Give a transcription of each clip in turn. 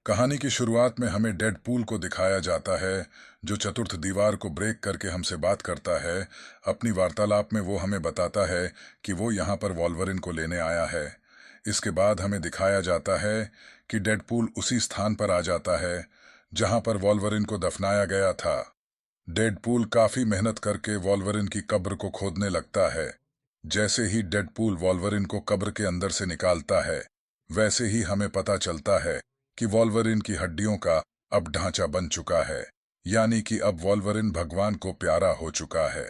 कहानी की शुरुआत में हमें डेडपूल को दिखाया जाता है, जो चतुर्थ दीवार को ब्रेक करके हमसे बात करता है। अपनी वार्तालाप में वो हमें बताता है कि वो यहाँ पर वॉल्वरिन को लेने आया है। इसके बाद हमें दिखाया जाता है कि डेडपूल उसी स्थान पर आ जाता है जहाँ पर वॉल्वरिन को दफनाया गया था। डेडपूल काफी मेहनत करके वॉल्वरिन की कब्र को खोदने लगता है। जैसे ही डेडपूल वॉल्वरिन को कब्र के अंदर से निकालता है, वैसे ही हमें पता चलता है कि वॉल्वरिन की हड्डियों का अब ढांचा बन चुका है, यानी कि अब वॉल्वरिन भगवान को प्यारा हो चुका है।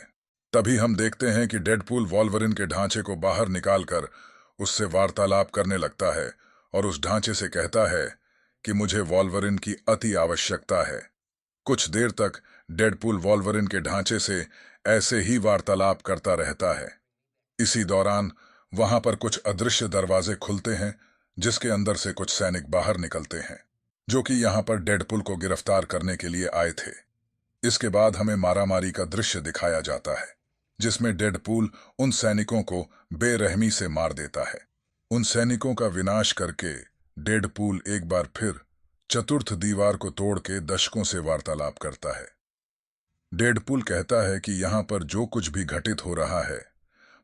तभी हम देखते हैं कि डेडपूल वॉल्वरिन के ढांचे को बाहर निकालकर उससे वार्तालाप करने लगता है और उस ढांचे से कहता है कि मुझे वॉल्वरिन की अति आवश्यकता है। कुछ देर तक डेडपूल वॉल्वरिन के ढांचे से ऐसे ही वार्तालाप करता रहता है। इसी दौरान वहां पर कुछ अदृश्य दरवाजे खुलते हैं, जिसके अंदर से कुछ सैनिक बाहर निकलते हैं, जो कि यहां पर डेडपूल को गिरफ्तार करने के लिए आए थे। इसके बाद हमें मारामारी का दृश्य दिखाया जाता है, जिसमें डेडपूल उन सैनिकों को बेरहमी से मार देता है। उन सैनिकों का विनाश करके डेडपूल एक बार फिर चतुर्थ दीवार को तोड़ के दशकों से वार्तालाप करता है। डेडपूल कहता है कि यहां पर जो कुछ भी घटित हो रहा है,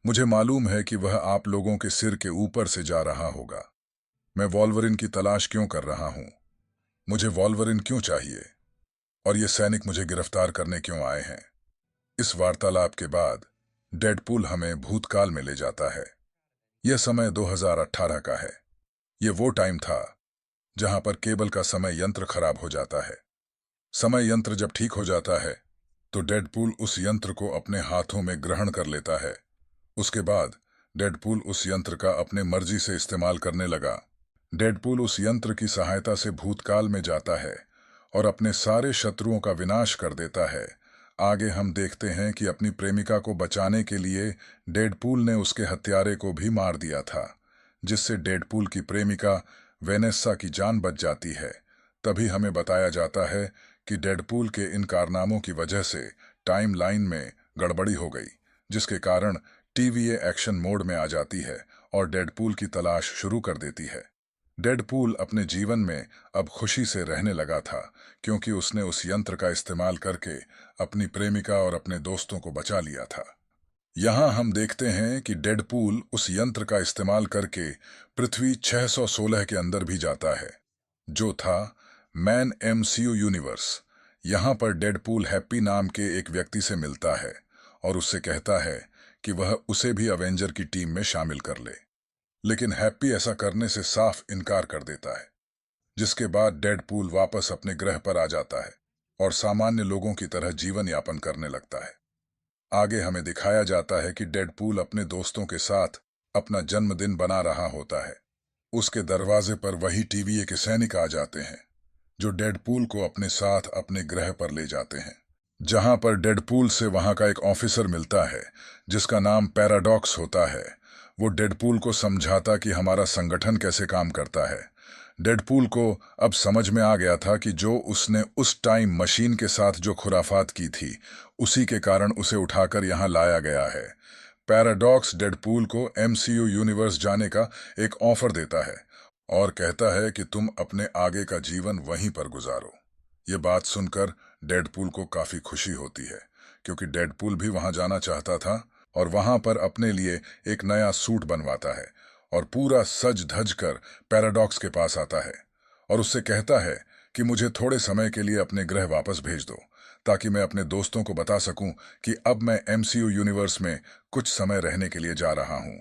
मुझे मालूम है कि वह आप लोगों के सिर के ऊपर से जा रहा होगा। मैं वॉल्वरिन की तलाश क्यों कर रहा हूं? मुझे वॉल्वरिन क्यों चाहिए? और ये सैनिक मुझे गिरफ्तार करने क्यों आए हैं? इस वार्तालाप के बाद डेडपूल हमें भूतकाल में ले जाता है। यह समय 2018 का है। यह वो टाइम था जहां पर केबल का समय यंत्र खराब हो जाता है। समय यंत्र जब ठीक हो जाता है, तो डेडपूल उस यंत्र को अपने हाथों में ग्रहण कर लेता है। उसके बाद डेडपूल उस यंत्र का अपने मर्जी से इस्तेमाल करने लगा। डेडपूल उस यंत्र की सहायता से भूतकाल में जाता है और अपने सारे शत्रुओं का विनाश कर देता है। आगे हम देखते हैं कि अपनी प्रेमिका को बचाने के लिए डेडपूल ने उसके हत्यारे को भी मार दिया था, जिससे डेडपूल की प्रेमिका वेनेस्सा की जान बच जाती है। तभी हमें बताया जाता है कि डेडपूल के इन कारनामों की वजह से टाइम लाइन में गड़बड़ी हो गई, जिसके कारण टीवीए एक्शन मोड में आ जाती है और डेडपूल की तलाश शुरू कर देती है। डेडपूल अपने जीवन में अब खुशी से रहने लगा था, क्योंकि उसने उस यंत्र का इस्तेमाल करके अपनी प्रेमिका और अपने दोस्तों को बचा लिया था। यहाँ हम देखते हैं कि डेडपूल उस यंत्र का इस्तेमाल करके पृथ्वी 616 के अंदर भी जाता है, जो था मैन एमसीयू यूनिवर्स। यहाँ पर डेडपूल हैप्पी नाम के एक व्यक्ति से मिलता है और उससे कहता है कि वह उसे भी अवेंजर की टीम में शामिल कर ले, लेकिन हैप्पी ऐसा करने से साफ इनकार कर देता है। जिसके बाद डेडपूल वापस अपने ग्रह पर आ जाता है और सामान्य लोगों की तरह जीवन यापन करने लगता है। आगे हमें दिखाया जाता है कि डेडपूल अपने दोस्तों के साथ अपना जन्मदिन बना रहा होता है। उसके दरवाजे पर वही टीवीए के सैनिक आ जाते हैं, जो डेडपूल को अपने साथ अपने ग्रह पर ले जाते हैं, जहां पर डेडपूल से वहां का एक ऑफिसर मिलता है, जिसका नाम पैराडॉक्स होता है। वो डेडपूल को समझाता कि हमारा संगठन कैसे काम करता है। डेडपूल को अब समझ में आ गया था कि जो उसने उस टाइम मशीन के साथ जो खुराफात की थी, उसी के कारण उसे उठाकर यहां लाया गया है। पैराडॉक्स डेडपूल को एमसीयू यूनिवर्स जाने का एक ऑफर देता है और कहता है कि तुम अपने आगे का जीवन वहीं पर गुजारो। ये बात सुनकर डेडपूल को काफी खुशी होती है, क्योंकि डेडपूल भी वहां जाना चाहता था और वहां पर अपने लिए एक नया सूट बनवाता है और पूरा सज धज कर पैराडॉक्स के पास आता है और उससे कहता है कि मुझे थोड़े समय के लिए अपने ग्रह वापस भेज दो, ताकि मैं अपने दोस्तों को बता सकूं कि अब मैं एमसीयू यूनिवर्स में कुछ समय रहने के लिए जा रहा हूं।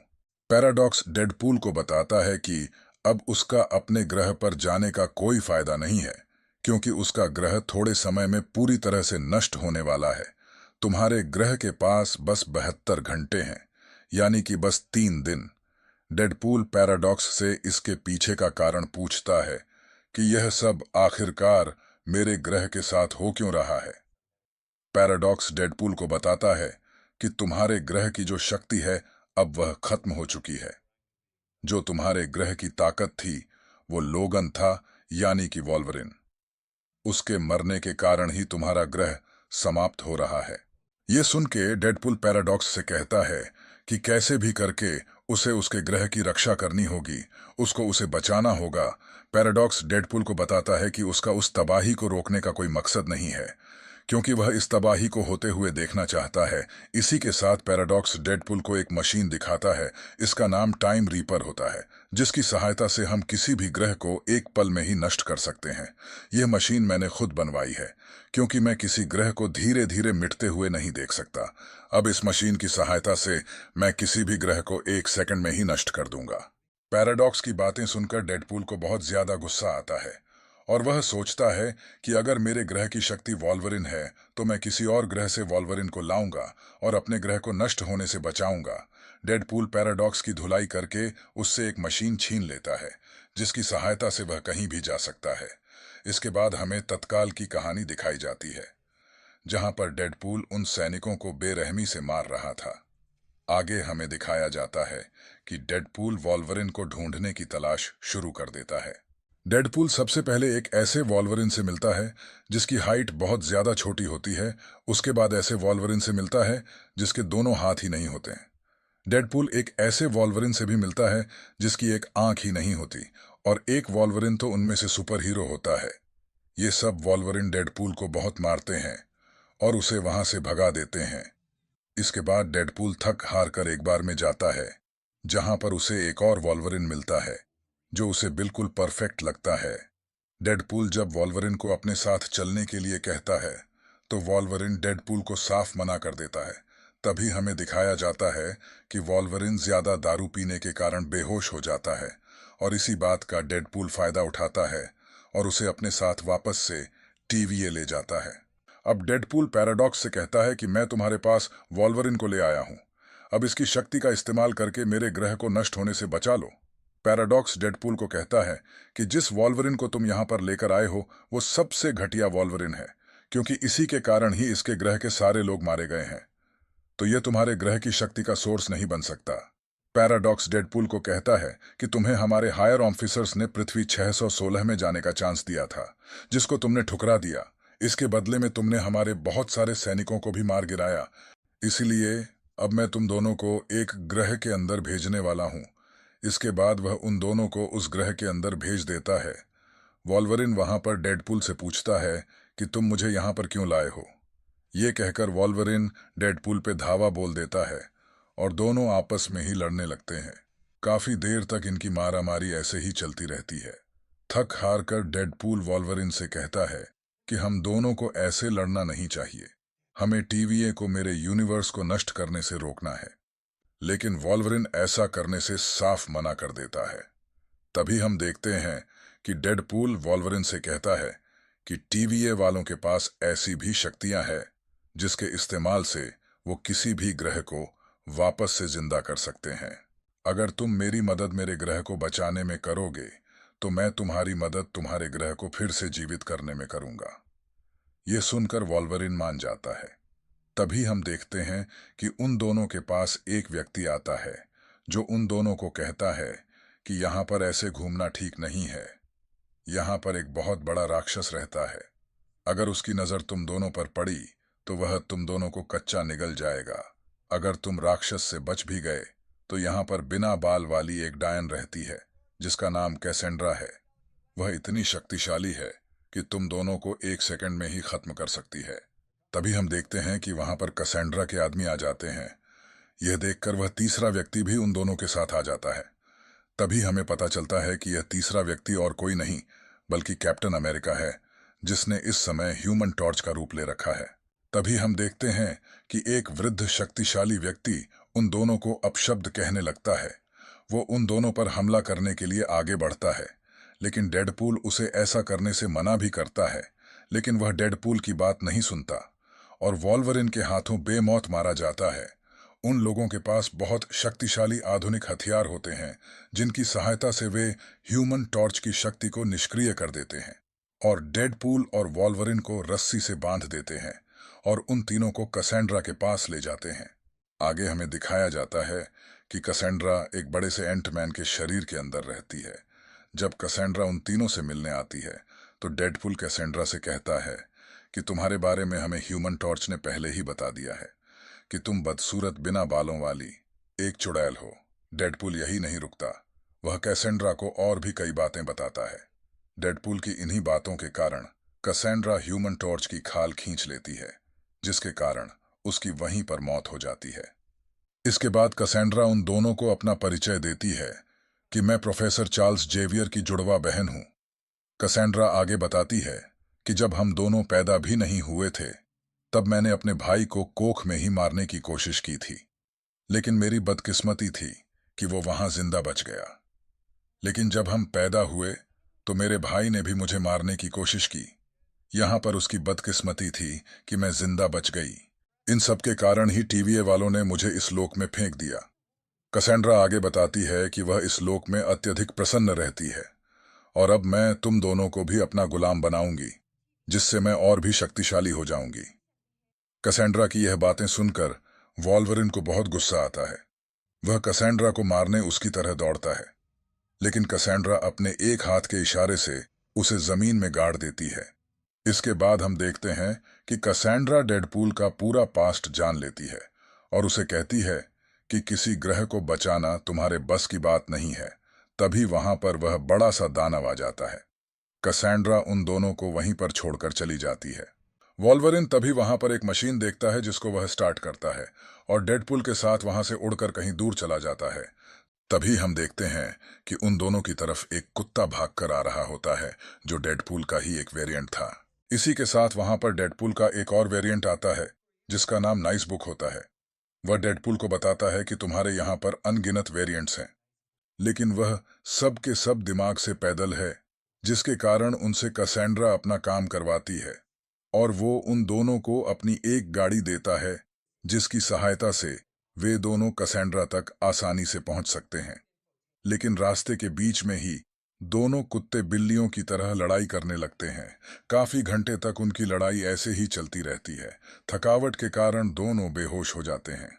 पैराडॉक्स डेडपूल को बताता है कि अब उसका अपने ग्रह पर जाने का कोई फायदा नहीं है, क्योंकि उसका ग्रह थोड़े समय में पूरी तरह से नष्ट होने वाला है। तुम्हारे ग्रह के पास बस 72 घंटे हैं, यानी कि बस 3 दिन। डेडपूल पैराडॉक्स से इसके पीछे का कारण पूछता है कि यह सब आखिरकार मेरे ग्रह के साथ हो क्यों रहा है। पैराडॉक्स डेडपूल को बताता है कि तुम्हारे ग्रह की जो शक्ति है, अब वह खत्म हो चुकी है। जो तुम्हारे ग्रह की ताकत थी, वो लोगन था, यानी कि वॉल्वरिन। उसके मरने के कारण ही तुम्हारा ग्रह समाप्त हो रहा है। ये सुन के डेडपूल पैराडॉक्स से कहता है कि कैसे भी करके उसे उसके ग्रह की रक्षा करनी होगी, उसको उसे बचाना होगा। पैराडॉक्स डेडपूल को बताता है कि उसका उस तबाही को रोकने का कोई मकसद नहीं है, क्योंकि वह इस तबाही को होते हुए देखना चाहता है। इसी के साथ पैराडॉक्स डेडपूल को एक मशीन दिखाता है। इसका नाम टाइम रीपर होता है, जिसकी सहायता से हम किसी भी ग्रह को एक पल में ही नष्ट कर सकते हैं। यह मशीन मैंने खुद बनवाई है, क्योंकि मैं किसी ग्रह को धीरे धीरे मिटते हुए नहीं देख सकता। अब इस मशीन की सहायता से मैं किसी भी ग्रह को 1 सेकंड में ही नष्ट कर दूंगा। पैराडॉक्स की बातें सुनकर डेडपूल को बहुत ज्यादा गुस्सा आता है, और वह सोचता है कि अगर मेरे ग्रह की शक्ति वॉल्वरिन है, तो मैं किसी और ग्रह से वॉल्वरिन को लाऊंगा और अपने ग्रह को नष्ट होने से बचाऊंगा। डेडपूल पैराडॉक्स की धुलाई करके उससे एक मशीन छीन लेता है, जिसकी सहायता से वह कहीं भी जा सकता है। इसके बाद हमें तत्काल की कहानी दिखाई जाती है, जहां पर डेडपूल उन सैनिकों को बेरहमी से मार रहा था। आगे हमें दिखाया जाता है कि डेडपूल वॉल्वरिन को ढूंढने की तलाश शुरू कर देता है। डेडपूल सबसे पहले एक ऐसे वॉल्वरिन से मिलता है जिसकी हाइट बहुत ज्यादा छोटी होती है। उसके बाद ऐसे वॉल्वरिन से मिलता है जिसके दोनों हाथ ही नहीं होते हैं। डेडपूल एक ऐसे वॉल्वरिन से भी मिलता है जिसकी एक आंख ही नहीं होती, और एक वॉल्वरिन तो उनमें से सुपर हीरो होता है। ये सब वॉल्वरिन डेडपूल को बहुत मारते हैं और उसे वहां से भगा देते हैं। इसके बाद डेडपूल थक हार कर एक बार में जाता है, जहां पर उसे एक और वॉल्वरिन मिलता है जो उसे बिल्कुल परफेक्ट लगता है। डेडपूल जब वॉल्वरिन को अपने साथ चलने के लिए कहता है, तो वॉल्वरिन डेडपूल को साफ मना कर देता है। तभी हमें दिखाया जाता है कि वॉल्वरिन ज्यादा दारू पीने के कारण बेहोश हो जाता है, और इसी बात का डेडपूल फायदा उठाता है और उसे अपने साथ वापस से टीवीए ले जाता है। अब डेडपूल पैराडॉक्स से कहता है कि मैं तुम्हारे पास वॉल्वरिन को ले आया हूं। अब इसकी शक्ति का इस्तेमाल करके मेरे ग्रह को नष्ट होने से बचा लो। पैराडॉक्स डेडपूल को कहता है कि जिस वॉल्वरिन को तुम यहां पर लेकर आए हो, वो सबसे घटिया वॉल्वरिन है, क्योंकि इसी के कारण ही इसके ग्रह के सारे लोग मारे गए हैं। तो यह तुम्हारे ग्रह की शक्ति का सोर्स नहीं बन सकता। पैराडॉक्स डेडपूल को कहता है कि तुम्हें हमारे हायर ऑफिसर्स ने पृथ्वी 616 में जाने का चांस दिया था, जिसको तुमने ठुकरा दिया। इसके बदले में तुमने हमारे बहुत सारे सैनिकों को भी मार गिराया। इसलिए अब मैं तुम दोनों को एक ग्रह के अंदर भेजने वाला हूं। इसके बाद वह उन दोनों को उस ग्रह के अंदर भेज देता है। वॉल्वरिन वहां पर डेडपूल से पूछता है कि तुम मुझे यहां पर क्यों लाए हो। ये कहकर वॉल्वरिन डेडपूल पे धावा बोल देता है, और दोनों आपस में ही लड़ने लगते हैं। काफी देर तक इनकी मारामारी ऐसे ही चलती रहती है। थक हार कर डेडपूल वॉल्वरिन से कहता है कि हम दोनों को ऐसे लड़ना नहीं चाहिए। हमें टीवीए को मेरे यूनिवर्स को नष्ट करने से रोकना है। लेकिन वॉल्वरिन ऐसा करने से साफ मना कर देता है। तभी हम देखते हैं कि डेडपूल वॉल्वरिन से कहता है कि टीवीए वालों के पास ऐसी भी शक्तियां हैं जिसके इस्तेमाल से वो किसी भी ग्रह को वापस से जिंदा कर सकते हैं। अगर तुम मेरी मदद मेरे ग्रह को बचाने में करोगे, तो मैं तुम्हारी मदद तुम्हारे ग्रह को फिर से जीवित करने में करूंगा। ये सुनकर वॉल्वरिन मान जाता है। तभी हम देखते हैं कि उन दोनों के पास एक व्यक्ति आता है, जो उन दोनों को कहता है कि यहां पर ऐसे घूमना ठीक नहीं है। यहां पर एक बहुत बड़ा राक्षस रहता है। अगर उसकी नजर तुम दोनों पर पड़ी, तो वह तुम दोनों को कच्चा निगल जाएगा। अगर तुम राक्षस से बच भी गए, तो यहाँ पर बिना बाल वाली एक डायन रहती है, जिसका नाम कैसेंड्रा है। वह इतनी शक्तिशाली है कि तुम दोनों को 1 सेकंड में ही खत्म कर सकती है। तभी हम देखते हैं कि वहां पर कैसेंड्रा के आदमी आ जाते हैं। यह देखकर वह तीसरा व्यक्ति भी उन दोनों के साथ आ जाता है। तभी हमें पता चलता है कि यह तीसरा व्यक्ति और कोई नहीं, बल्कि कैप्टन अमेरिका है, जिसने इस समय ह्यूमन टॉर्च का रूप ले रखा है। तभी हम देखते हैं कि एक वृद्ध शक्तिशाली व्यक्ति उन दोनों को अपशब्द कहने लगता है। वो उन दोनों पर हमला करने के लिए आगे बढ़ता है, लेकिन डेडपूल उसे ऐसा करने से मना भी करता है। लेकिन वह डेडपूल की बात नहीं सुनता, और वॉल्वरिन के हाथों बेमौत मारा जाता है। उन लोगों के पास बहुत शक्तिशाली आधुनिक हथियार होते हैं, जिनकी सहायता से वे ह्यूमन टॉर्च की शक्ति को निष्क्रिय कर देते हैं, और डेडपूल और वॉल्वरिन को रस्सी से बांध देते हैं और उन तीनों को कैसेंड्रा के पास ले जाते हैं। आगे हमें दिखाया जाता है कि कैसेंड्रा एक बड़े से एंटमैन के शरीर के अंदर रहती है। जब कैसेंड्रा उन तीनों से मिलने आती है, तो डेडपूल कैसेंड्रा से कहता है कि तुम्हारे बारे में हमें ह्यूमन टॉर्च ने पहले ही बता दिया है कि तुम बदसूरत बिना बालों वाली एक चुड़ैल हो। डेडपूल यही नहीं रुकता, वह कैसेंड्रा को और भी कई बातें बताता है। डेडपूल की इन्हीं बातों के कारण कैसेंड्रा ह्यूमन टॉर्च की खाल खींच लेती है, जिसके कारण उसकी वहीं पर मौत हो जाती है। इसके बाद कैसेंड्रा उन दोनों को अपना परिचय देती है कि मैं प्रोफेसर चार्ल्स जेवियर की जुड़वा बहन हूं। कैसेंड्रा आगे बताती है कि जब हम दोनों पैदा भी नहीं हुए थे, तब मैंने अपने भाई को कोख में ही मारने की कोशिश की थी, लेकिन मेरी बदकिस्मती थी कि वो वहां जिंदा बच गया। लेकिन जब हम पैदा हुए तो मेरे भाई ने भी मुझे मारने की कोशिश की। यहां पर उसकी बदकिस्मती थी कि मैं जिंदा बच गई। इन सब के कारण ही टीवीए वालों ने मुझे इस लोक में फेंक दिया। कैसेंड्रा आगे बताती है कि वह इस लोक में अत्यधिक प्रसन्न रहती है और अब मैं तुम दोनों को भी अपना गुलाम बनाऊंगी, जिससे मैं और भी शक्तिशाली हो जाऊंगी। कैसेंड्रा की यह बातें सुनकर वॉल्वरिन को बहुत गुस्सा आता है। वह कैसेंड्रा को मारने उसकी तरह दौड़ता है, लेकिन कैसेंड्रा अपने एक हाथ के इशारे से उसे जमीन में गाड़ देती है। इसके बाद हम देखते हैं कि कैसेंड्रा डेडपूल का पूरा पास्ट जान लेती है और उसे कहती है कि किसी ग्रह को बचाना तुम्हारे बस की बात नहीं है। तभी वहां पर वह बड़ा सा दानव आ जाता है। कैसेंड्रा उन दोनों को वहीं पर छोड़कर चली जाती है। वॉल्वरिन तभी वहां पर एक मशीन देखता है जिसको वह स्टार्ट करता है और डेडपूल के साथ वहां से उड़कर कहीं दूर चला जाता है। तभी हम देखते हैं कि उन दोनों की तरफ एक कुत्ता भागकर आ रहा होता है, जो डेडपूल का ही एक वेरिएंट था। इसी के साथ वहां पर डेडपूल का एक और वेरिएंट आता है, जिसका नाम नाइस बुक होता है। वह डेडपूल को बताता है कि तुम्हारे यहाँ पर अनगिनत वेरिएंट्स हैं, लेकिन वह सब के सब दिमाग से पैदल है, जिसके कारण उनसे कैसेंड्रा अपना काम करवाती है और वो उन दोनों को अपनी एक गाड़ी देता है, जिसकी सहायता से वे दोनों कैसेंड्रा तक आसानी से पहुंच सकते हैं। लेकिन रास्ते के बीच में ही दोनों कुत्ते बिल्लियों की तरह लड़ाई करने लगते हैं। काफी घंटे तक उनकी लड़ाई ऐसे ही चलती रहती है। थकावट के कारण दोनों बेहोश हो जाते हैं।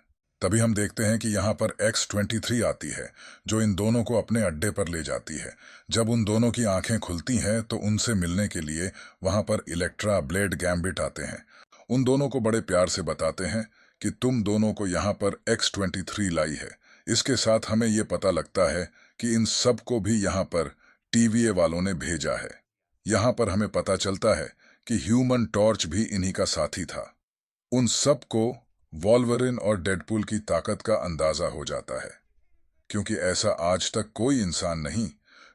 तभी हम देखते हैं कि यहाँ पर X-23 आती है, जो इन दोनों को अपने अड्डे पर ले जाती है। जब उन दोनों की आंखें खुलती हैं तो उनसे मिलने के लिए वहां पर इलेक्ट्रा, ब्लेड, गैम्बिट आते हैं। उन दोनों को बड़े प्यार से बताते हैं कि तुम दोनों को यहाँ पर X-23 लाई है। इसके साथ हमें ये पता लगता है कि इन सब को भी यहाँ पर टीवीए वालों ने भेजा है। यहाँ पर हमें पता चलता है कि ह्यूमन टॉर्च भी इन्हीं का साथी था। उन सब को वॉल्वरिन और डेडपूल की ताकत का अंदाजा हो जाता है, क्योंकि ऐसा आज तक कोई इंसान नहीं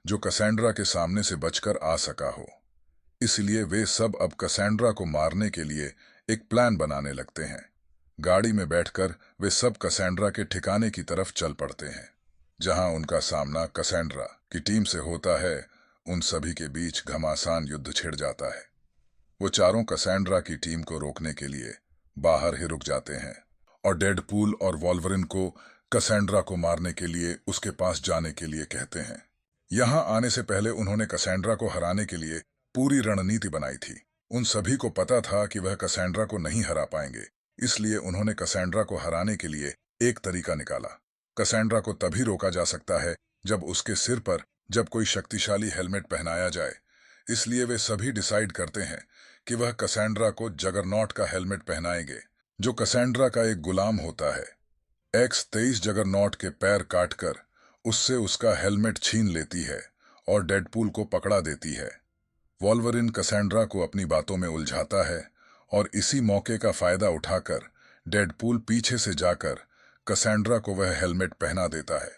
जो कैसेंड्रा के सामने से बचकर आ सका हो। इसलिए वे सब अब कैसेंड्रा को मारने के लिए एक प्लान बनाने लगते हैं। गाड़ी में बैठकर वे सब कैसेंड्रा के ठिकाने की तरफ चल पड़ते हैं, जहां उनका सामना कैसेंड्रा की टीम से होता है। उन सभी के बीच घमासान युद्ध छिड़ जाता है। वो चारों कैसेंड्रा की टीम को रोकने के लिए बाहर ही रुक जाते हैं और डेडपूल और वॉल्वरिन को कैसेंड्रा को मारने के लिए उसके पास जाने के लिए कहते हैं। यहां आने से पहले उन्होंने कैसेंड्रा को हराने के लिए पूरी रणनीति बनाई थी। उन सभी को पता था कि वह कैसेंड्रा को नहीं हरा पाएंगे, इसलिए उन्होंने कैसेंड्रा को हराने के लिए एक तरीका निकाला। कैसेंड्रा को तभी रोका जा सकता है जब उसके सिर पर जब कोई शक्तिशाली हेलमेट पहनाया जाए। इसलिए वे सभी डिसाइड करते हैं कि वह कैसेंड्रा को जगरनॉट का हेलमेट पहनाएंगे, जो कैसेंड्रा का एक गुलाम होता है। X-23 जगरनॉट के पैर काटकर उससे उसका हेलमेट छीन लेती है और डेडपूल को पकड़ा देती है। वॉल्वरिन कैसेंड्रा को अपनी बातों में उलझाता है और इसी मौके का फायदा उठाकर डेडपूल पीछे से जाकर कैसेंड्रा को वह हेलमेट पहना देता है,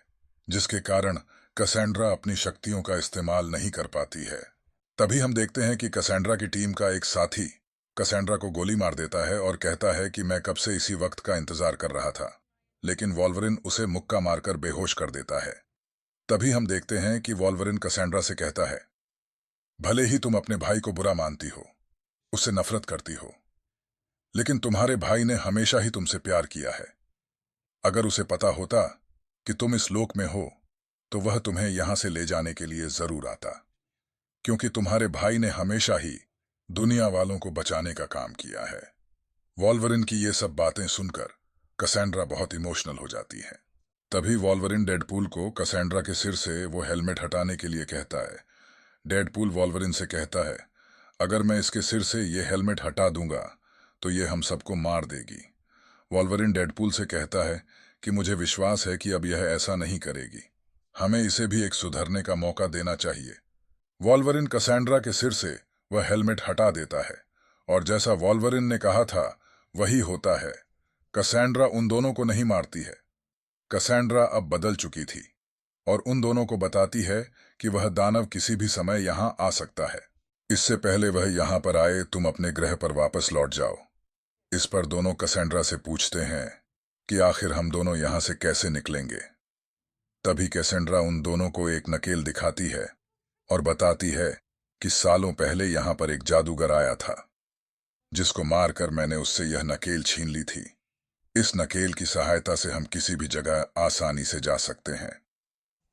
जिसके कारण कैसेंड्रा अपनी शक्तियों का इस्तेमाल नहीं कर पाती है। तभी हम देखते हैं कि कैसेंड्रा की टीम का एक साथी कैसेंड्रा को गोली मार देता है और कहता है कि मैं कब से इसी वक्त का इंतजार कर रहा था, लेकिन वॉल्वरिन उसे मुक्का मारकर बेहोश कर देता है। तभी हम देखते हैं कि वॉल्वरिन कैसेंड्रा से कहता है, भले ही तुम अपने भाई को बुरा मानती हो, उससे नफरत करती हो, लेकिन तुम्हारे भाई ने हमेशा ही तुमसे प्यार किया है। अगर उसे पता होता कि तुम इस लोक में हो, तो वह तुम्हें यहां से ले जाने के लिए जरूर आता, क्योंकि तुम्हारे भाई ने हमेशा ही दुनिया वालों को बचाने का काम किया है। वॉल्वरिन की ये सब बातें सुनकर कैसेंड्रा बहुत इमोशनल हो जाती है। तभी वॉल्वरिन डेडपूल को कैसेंड्रा के सिर से वो हेलमेट हटाने के लिए कहता है। डेडपूल वॉल्वरिन से कहता है, अगर मैं इसके सिर से ये हेलमेट हटा दूंगा तो ये हम सबको मार देगी। वॉल्वरिन डेडपूल से कहता है कि मुझे विश्वास है कि अब यह ऐसा नहीं करेगी। हमें इसे भी एक सुधरने का मौका देना चाहिए। वॉल्वरिन कसेंड्रा के सिर से वह हेलमेट हटा देता है और जैसा वॉल्वरिन ने कहा था वही होता है। कसेंड्रा उन दोनों को नहीं मारती है। कसेंड्रा अब बदल चुकी थी और उन दोनों को बताती है कि वह दानव किसी भी समय यहां आ सकता है। इससे पहले वह यहां पर आए, तुम अपने ग्रह पर वापस लौट जाओ। इस पर दोनों कसेंड्रा से पूछते हैं कि आखिर हम दोनों यहां से कैसे निकलेंगे। तभी कैसेंड्रा उन दोनों को एक नकेल दिखाती है और बताती है कि सालों पहले यहां पर एक जादूगर आया था, जिसको मारकर मैंने उससे यह नकेल छीन ली थी। इस नकेल की सहायता से हम किसी भी जगह आसानी से जा सकते हैं।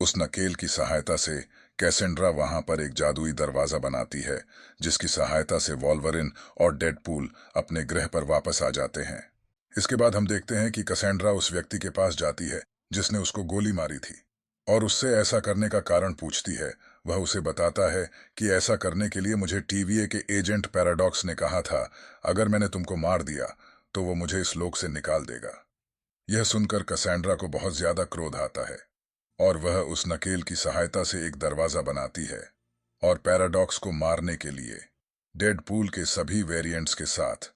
उस नकेल की सहायता से कैसेंड्रा वहां पर एक जादुई दरवाजा बनाती है, जिसकी सहायता से वॉल्वरिन और डेडपूल अपने ग्रह पर वापस आ जाते हैं। इसके बाद हम देखते हैं कि कैसेंड्रा उस व्यक्ति के पास जाती है जिसने उसको गोली मारी थी और उससे ऐसा करने का कारण पूछती है। वह उसे बताता है कि ऐसा करने के लिए मुझे टीवीए के एजेंट पैराडॉक्स ने कहा था, अगर मैंने तुमको मार दिया तो वो मुझे इस लोक से निकाल देगा। यह सुनकर कैसेंड्रा को बहुत ज्यादा क्रोध आता है और वह उस नकेल की सहायता से एक दरवाजा बनाती है और पैराडॉक्स को मारने के लिए डेडपूल के सभी वेरिएंट्स के साथ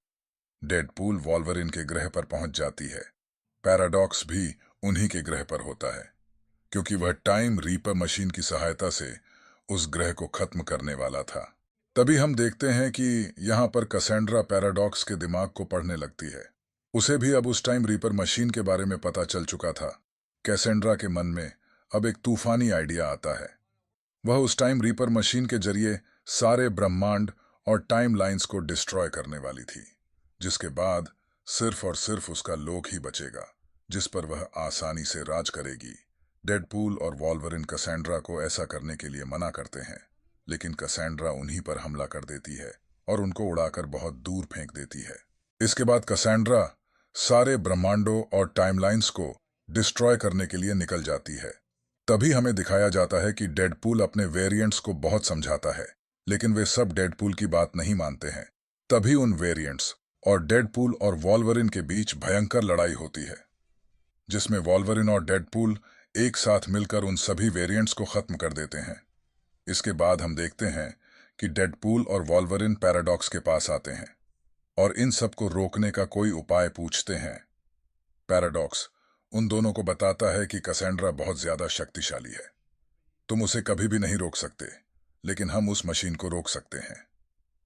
डेडपूल वॉल्वरिन के ग्रह पर पहुंच जाती है। पैराडॉक्स भी उन्हीं के ग्रह पर होता है, क्योंकि वह टाइम रीपर मशीन की सहायता से उस ग्रह को खत्म करने वाला था। तभी हम देखते हैं कि यहां पर कैसेंड्रा पैराडॉक्स के दिमाग को पढ़ने लगती है। उसे भी अब उस टाइम रीपर मशीन के बारे में पता चल चुका था। कैसेंड्रा के मन में अब एक तूफानी आइडिया आता है। वह उस टाइम रीपर मशीन के जरिए सारे ब्रह्मांड और टाइम लाइंस को डिस्ट्रॉय करने वाली थी, जिसके बाद सिर्फ और सिर्फ उसका लोक ही बचेगा, जिस पर वह आसानी से राज करेगी। डेडपूल और वॉल्वरिन कैसेंड्रा को ऐसा करने के लिए मना करते हैं, लेकिन कैसेंड्रा उन्हीं पर हमला कर देती है और उनको उड़ाकर बहुत दूर फेंक देती है। इसके बाद कैसेंड्रा सारे ब्रह्मांडों और टाइमलाइंस को डिस्ट्रॉय करने के लिए निकल जाती है। तभी हमें दिखाया जाता है कि डेडपूल अपने वेरिएंट्स को बहुत समझाता है, लेकिन वे सब डेडपूल की बात नहीं मानते हैं। तभी उन वेरिएंट्स और डेडपूल और वॉल्वरिन के बीच भयंकर लड़ाई होती है, जिसमें वॉल्वरिन और डेडपूल एक साथ मिलकर उन सभी वेरिएंट्स को खत्म कर देते हैं। इसके बाद हम देखते हैं कि डेडपूल और वॉल्वरिन पैराडॉक्स के पास आते हैं और इन सब को रोकने का कोई उपाय पूछते हैं। पैराडॉक्स उन दोनों को बताता है कि कैसेंड्रा बहुत ज्यादा शक्तिशाली है, तुम उसे कभी भी नहीं रोक सकते, लेकिन हम उस मशीन को रोक सकते हैं।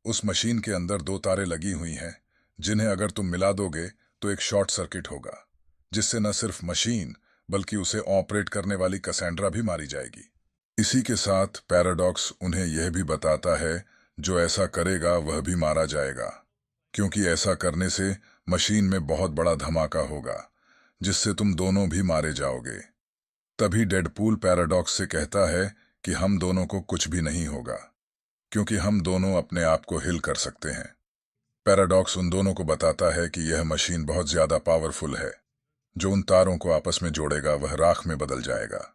उस मशीन के अंदर दो तारें लगी हुई हैं, जिन्हें अगर तुम मिला दोगे तो एक शॉर्ट सर्किट होगा, जिससे न सिर्फ मशीन बल्कि उसे ऑपरेट करने वाली कैसेंड्रा भी मारी जाएगी। इसी के साथ पैराडॉक्स उन्हें यह भी बताता है, जो ऐसा करेगा वह भी मारा जाएगा, क्योंकि ऐसा करने से मशीन में बहुत बड़ा धमाका होगा, जिससे तुम दोनों भी मारे जाओगे। तभी डेडपूल पैराडॉक्स से कहता है कि हम दोनों को कुछ भी नहीं होगा, क्योंकि हम दोनों अपने आप को हिल कर सकते हैं। पैराडॉक्स उन दोनों को बताता है कि यह मशीन बहुत ज्यादा पावरफुल है, जो उन तारों को आपस में जोड़ेगा वह राख में बदल जाएगा।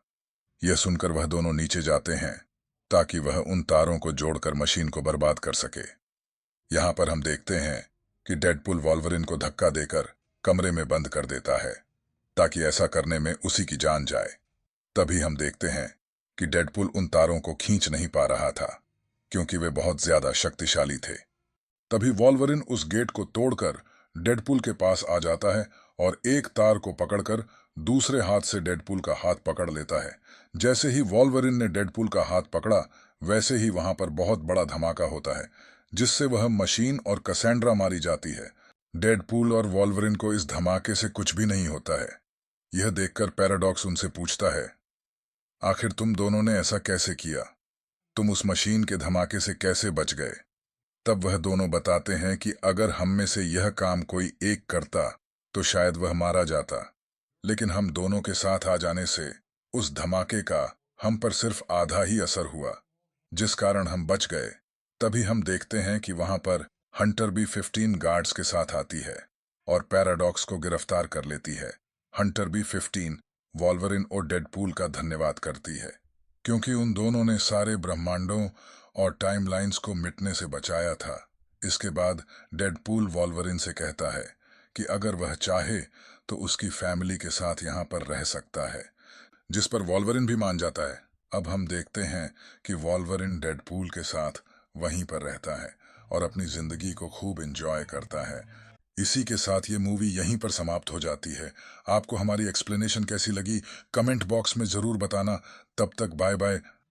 यह सुनकर वह दोनों नीचे जाते हैं ताकि वह उन तारों को जोड़कर मशीन को बर्बाद कर सके। यहां पर हम देखते हैं कि डेडपूल वॉल्वरिन को धक्का देकर कमरे में बंद कर देता है, ताकि ऐसा करने में उसी की जान जाए। तभी हम देखते हैं कि डेडपूल उन तारों को खींच नहीं पा रहा था, क्योंकि वे बहुत ज्यादा शक्तिशाली थे। तभी वॉल्वरिन उस गेट को तोड़कर डेडपूल के पास आ जाता है और एक तार को पकड़कर दूसरे हाथ से डेडपूल का हाथ पकड़ लेता है। जैसे ही वॉल्वरिन ने डेडपूल का हाथ पकड़ा, वैसे ही वहां पर बहुत बड़ा धमाका होता है, जिससे वह मशीन और कैसेंड्रा मारी जाती है। डेडपूल और वॉल्वरिन को इस धमाके से कुछ भी नहीं होता है। यह देखकर पैराडॉक्स उनसे पूछता है, आखिर तुम दोनों ने ऐसा कैसे किया? तुम उस मशीन के धमाके से कैसे बच गए? तब वह दोनों बताते हैं कि अगर हम में से यह काम कोई एक करता तो शायद वह मारा जाता, लेकिन हम दोनों के साथ आ जाने से उस धमाके का हम पर सिर्फ आधा ही असर हुआ, जिस कारण हम बच गए। तभी हम देखते हैं कि वहां पर हंटर भी 15 गार्ड्स के साथ आती है और पैराडॉक्स को गिरफ्तार कर लेती है। हंटर भी 15 वॉल्वरिन और डेडपूल का धन्यवाद करती है, क्योंकि उन दोनों ने सारे ब्रह्मांडों और टाइमलाइंस को मिटने से बचाया था। इसके बाद डेडपूल वॉल्वरिन से कहता है कि अगर वह चाहे तो उसकी फैमिली के साथ यहाँ पर रह सकता है, जिस पर वॉल्वरिन भी मान जाता है। अब हम देखते हैं कि वॉल्वरिन डेडपूल के साथ वहीं पर रहता है और अपनी जिंदगी को खूब एंजॉय करता है। इसी के साथ ये मूवी यहीं पर समाप्त हो जाती है। आपको हमारी एक्सप्लेनेशन कैसी लगी कमेंट बॉक्स में ज़रूर बताना। तब तक बाय बाय।